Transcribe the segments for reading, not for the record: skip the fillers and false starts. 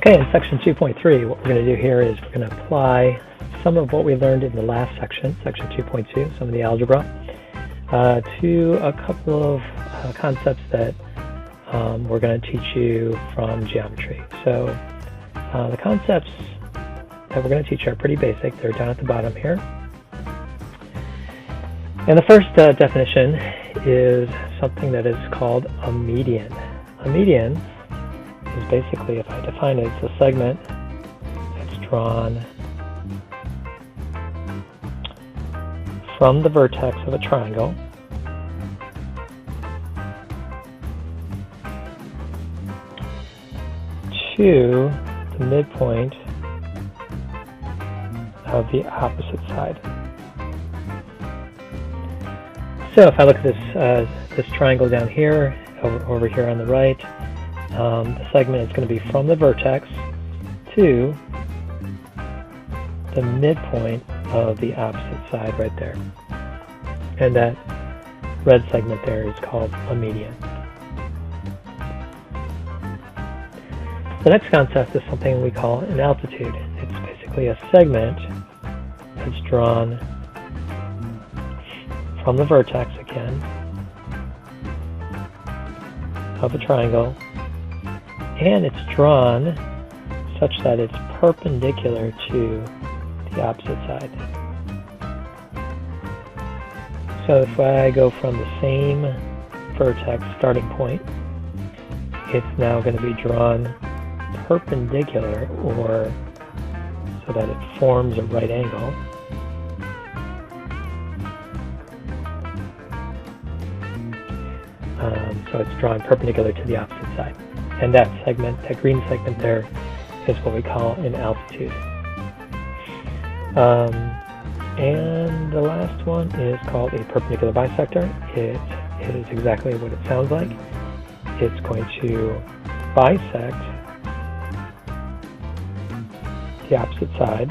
Okay, in section 2.3, what we're going to do here is we're going to apply some of what we learned in the last section, section 2.2, some of the algebra, to a couple of concepts that we're going to teach you from geometry. So the concepts that we're going to teach are pretty basic. They're down at the bottom here. And the first definition is something that is called a median. A median is basically, if I define it, it's a segment that's drawn from the vertex of a triangle to the midpoint of the opposite side. So if I look at this triangle down here, over here on the right, the segment is going to be from the vertex to the midpoint of the opposite side right there. And that red segment there is called a median. The next concept is something we call an altitude. It's basically a segment that's drawn from the vertex again of a triangle, and it's drawn such that it's perpendicular to the opposite side. So if I go from the same vertex starting point, it's now going to be drawn perpendicular, or so that it forms a right angle. So it's drawn perpendicular to the opposite side. And that segment, that green segment there, is what we call an altitude. And the last one is called a perpendicular bisector. It is exactly what it sounds like. It's going to bisect the opposite side.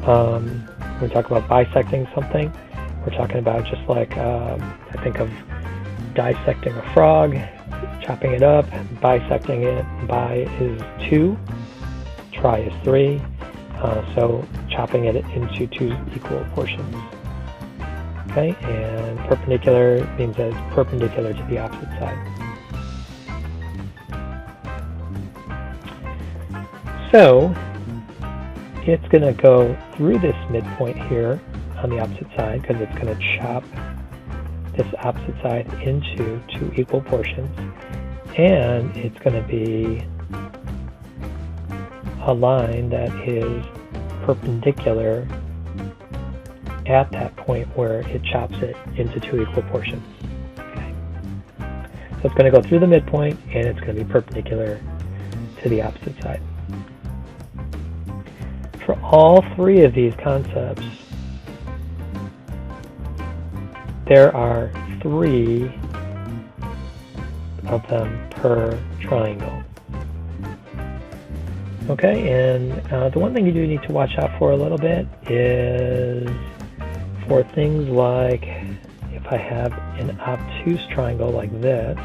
When we talk about bisecting something, we're talking about just like, I think of dissecting a frog, chopping it up, bisecting it. Bi is 2, tri is 3, so chopping it into 2 equal portions. Okay, and perpendicular means that it's perpendicular to the opposite side. So it's going to go through this midpoint here on the opposite side, because it's going to chop this opposite side into 2 equal portions, and it's going to be a line that is perpendicular at that point where it chops it into 2 equal portions. Okay. So it's going to go through the midpoint, and it's going to be perpendicular to the opposite side. For all 3 of these concepts, there are 3 of them per triangle. Okay, and the one thing you do need to watch out for a little bit is for things like, if I have an obtuse triangle like this,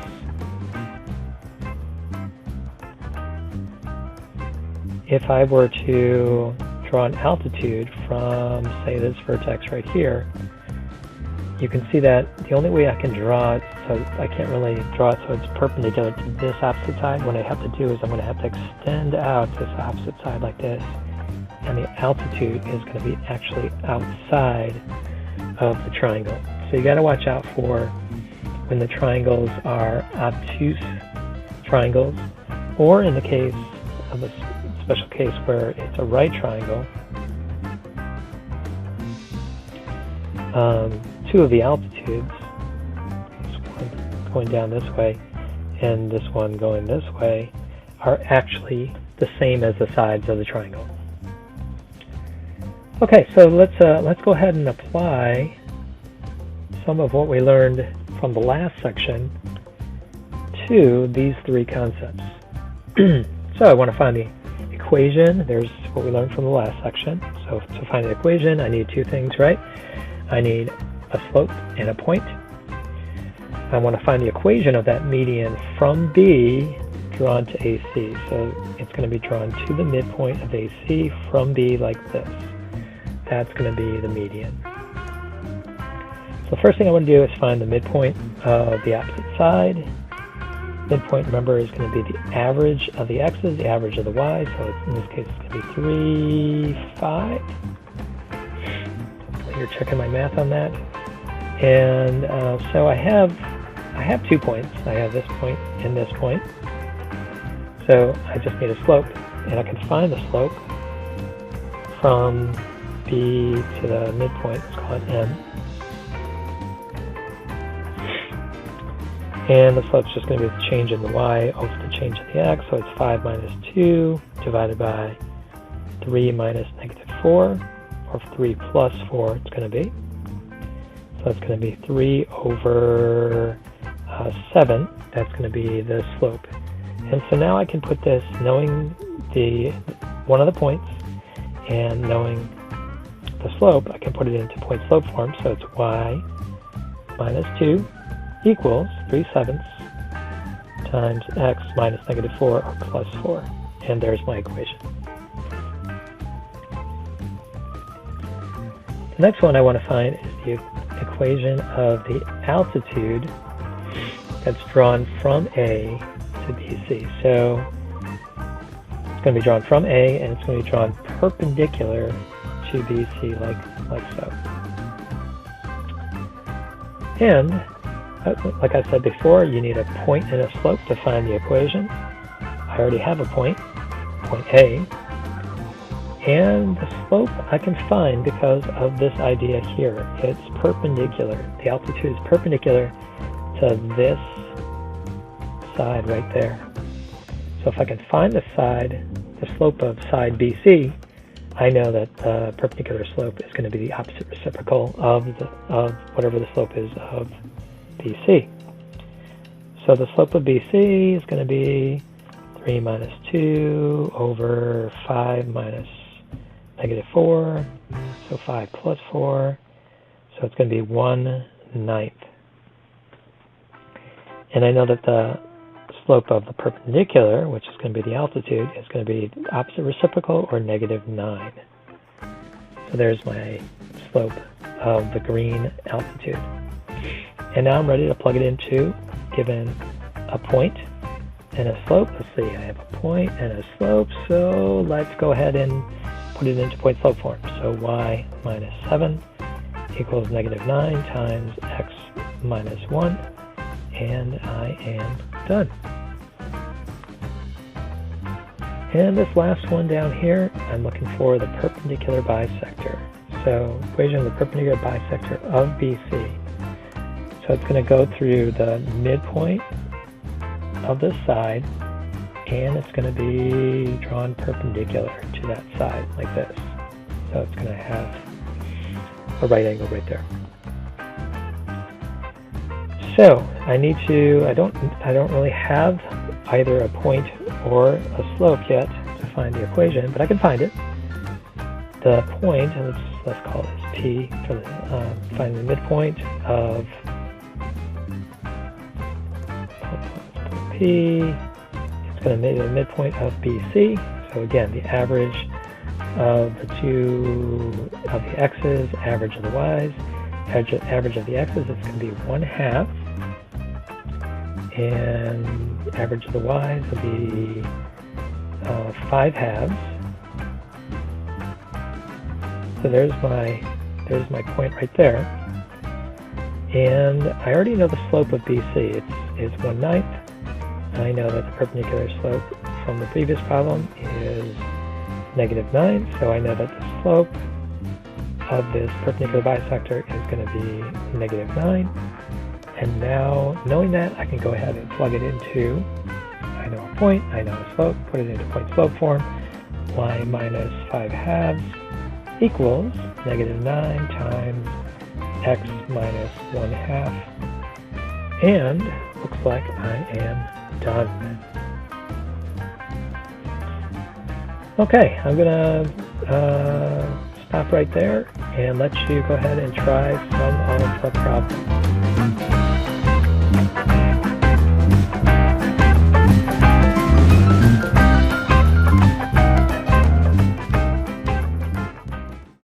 if I were to draw an altitude from, say, this vertex right here, you can see that the only way I can draw it, so I can't really draw it so it's perpendicular to this opposite side. What I have to do is I'm going to have to extend out this opposite side like this, and the altitude is going to be actually outside of the triangle. So you got to watch out for when the triangles are obtuse triangles, or in the case of a special case where it's a right triangle, 2 of the altitudes, this one going down this way and this one going this way, are actually the same as the sides of the triangle. Okay, so let's go ahead and apply some of what we learned from the last section to these 3 concepts. So I want to find the equation. There's what we learned from the last section. So to find the equation, I need 2 things, right? I need a slope and a point. I want to find the equation of that median from B drawn to AC. So it's going to be drawn to the midpoint of AC from B like this. That's going to be the median. So the first thing I want to do is find the midpoint of the opposite side. Midpoint, remember, is going to be the average of the x's, the average of the y. So in this case, it's going to be 3, 5. You're checking my math on that. And so I have 2 points. I have this point and this point. So I just need a slope, and I can find the slope from B to the midpoint. Let's call it M. And the slope's just going to be the change in the y over the change in the x. So it's 5 minus 2 divided by 3 minus negative 4, or 3 plus 4 it's going to be. So it's going to be 3 over 7. That's going to be the slope. And so now I can put this, knowing one of the points and knowing the slope, I can put it into point slope form. So it's y minus 2 equals 3/7 times x minus negative 4 or plus 4. And there's my equation. The next one I want to find is the equation of the altitude that's drawn from A to BC. So it's going to be drawn from A, and it's going to be drawn perpendicular to BC like so. And like I said before, you need a point and a slope to find the equation. I already have a point A, and the slope I can find because of this idea here. It's perpendicular. The altitude is perpendicular to this side right there. So if I can find the slope of side BC, I know that the perpendicular slope is going to be the opposite reciprocal of whatever the slope is of BC. So the slope of BC is going to be 3 minus 2 over 5 minus negative 4, so 5 plus 4, so it's going to be 1/9. And I know that the slope of the perpendicular, which is going to be the altitude, is going to be the opposite reciprocal, or -9. So there's my slope of the green altitude. And now I'm ready to plug it into, given a point and a slope. Let's see, I have a point and a slope, so let's go ahead and put it into point slope form. So y minus 7 equals -9 times x minus 1, and I am done. And this last one down here, I'm looking for the perpendicular bisector. So equation of the perpendicular bisector of BC. So it's going to go through the midpoint of this side, and it's going to be drawn perpendicular to that side like this. So it's going to have a right angle right there. So I don't really have either a point or a slope yet to find the equation, but I can find it. The point, let's call this P, for find the midpoint of P. It's going to make the midpoint of BC. So again, the average of the x's, average of the y's. Average of the x's is going to be 1/2, and average of the y's will be 5/2. So there's my point right there, and I already know the slope of BC. It's 1/9. I know that the perpendicular slope from the previous problem is -9, so I know that the slope of this perpendicular bisector is going to be -9. And now, knowing that, I can go ahead and plug it into, I know a point, I know a slope, put it into point slope form. Y minus 5/2 equals -9 times x minus 1/2. And looks like I am done. Okay, I'm going to stop right there and let you go ahead and try some of the problems.